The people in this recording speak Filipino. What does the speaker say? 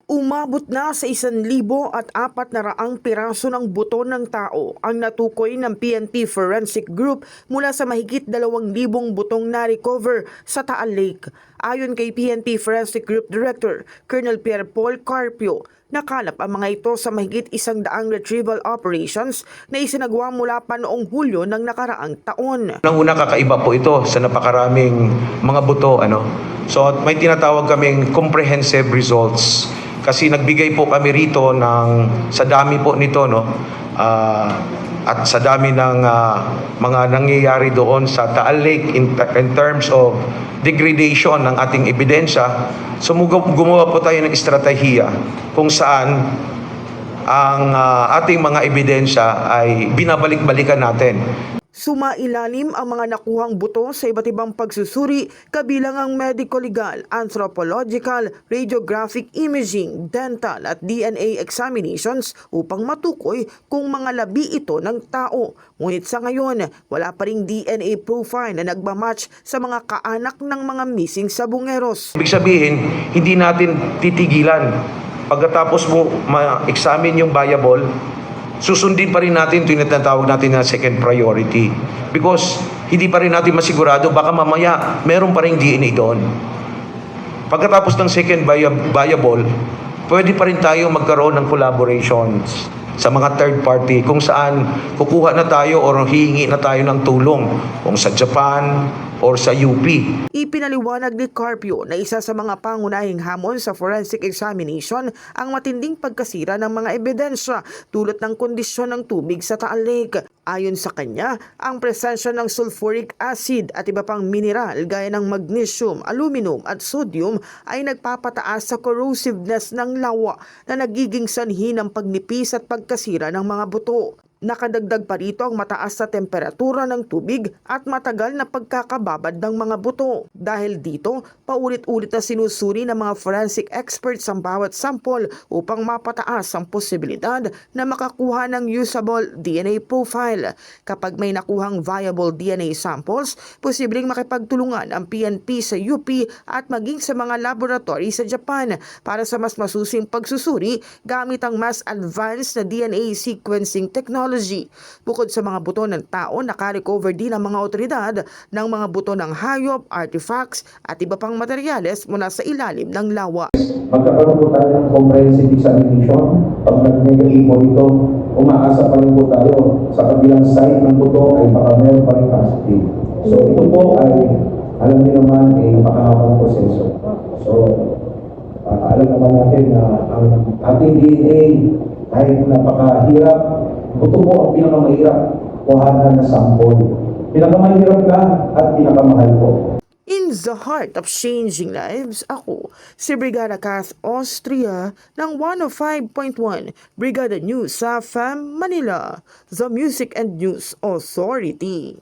Umabot na sa 1,400 piraso ng buto ng tao ang natukoy ng PNP Forensic Group mula sa mahigit 2,000 butong na-recover sa Taal Lake. Ayon kay PNP Forensic Group Director Colonel Pierre Paul Carpio, nakalap ang mga ito sa mahigit 100 retrieval operations na isinagawa mula pa noong Hulyo ng nakaraang taon. Unang-una, kakaiba po ito sa napakaraming mga buto. So may tinatawag kaming comprehensive results. Kasi nagbigay po kami rito sa dami po nito, at sa dami ng mga nangyayari doon sa Taal Lake in terms of degradation ng ating ebidensya. So gumawa po tayo ng estratehiya kung saan ang ating mga ebidensya ay binabalik-balikan natin. Sumailalim ang mga nakuhang buto sa iba't ibang pagsusuri kabilang ang medico-legal, anthropological, radiographic imaging, dental at DNA examinations upang matukoy kung mga labi ito ng tao. Ngunit sa ngayon, wala pa ring DNA profile na nagmamatch sa mga kaanak ng mga missing sabungeros. Ibig sabihin, hindi natin titigilan. Pagkatapos mo ma-examine yung viable, susundin pa rin natin ito yung tinatawag natin na second priority. Because hindi pa rin natin masigurado, baka mamaya meron pa rin DNA doon. Pagkatapos ng second viable, pwede pa rin tayo magkaroon ng collaborations sa mga third party kung saan kukuha na tayo o hihingi na tayo ng tulong kung sa Japan or sa UP. Ipinaliwanag ni Carpio na isa sa mga pangunahing hamon sa forensic examination ang matinding pagkasira ng mga ebidensya tulad ng kondisyon ng tubig sa Taal Lake. Ayon sa kanya, ang presensya ng sulfuric acid at iba pang mineral gaya ng magnesium, aluminum at sodium ay nagpapataas sa corrosiveness ng lawa na nagiging sanhi ng pagnipis at pagkasira ng mga buto. Nakadagdag pa rito ang mataas sa temperatura ng tubig at matagal na pagkakababad ng mga buto. Dahil dito, paulit-ulit na sinusuri ng mga forensic experts ang bawat sample upang mapataas ang posibilidad na makakuha ng usable DNA profile. Kapag may nakuhang viable DNA samples, posibleng makipagtulungan ang PNP sa UP at maging sa mga laboratory sa Japan para sa mas masusing pagsusuri gamit ang mas advanced na DNA sequencing technology. Bukod sa mga buto ng tao, nakarecover din ang mga otoridad ng mga buto ng hayop, artifacts at iba pang materyales mula sa ilalim ng lawa. Magkakaroon po tayo ng comprehensive examination. Pag nag-negative po ito, umaasa pa rin po tayo sa kabilang side ng buto ay baka meron pa rin positive. So ito po ay, alam niyo naman, napakahabang proseso. So alam naman natin na ang ating DNA ay napakahirap. Ito po ang pinakamahirap kuhanan na sample. Pinakamahirap na at pinakamahal po. In the heart of changing lives, ako si Brigada Kath Austria ng 105.1 Brigada News sa FM Manila, the Music and News Authority.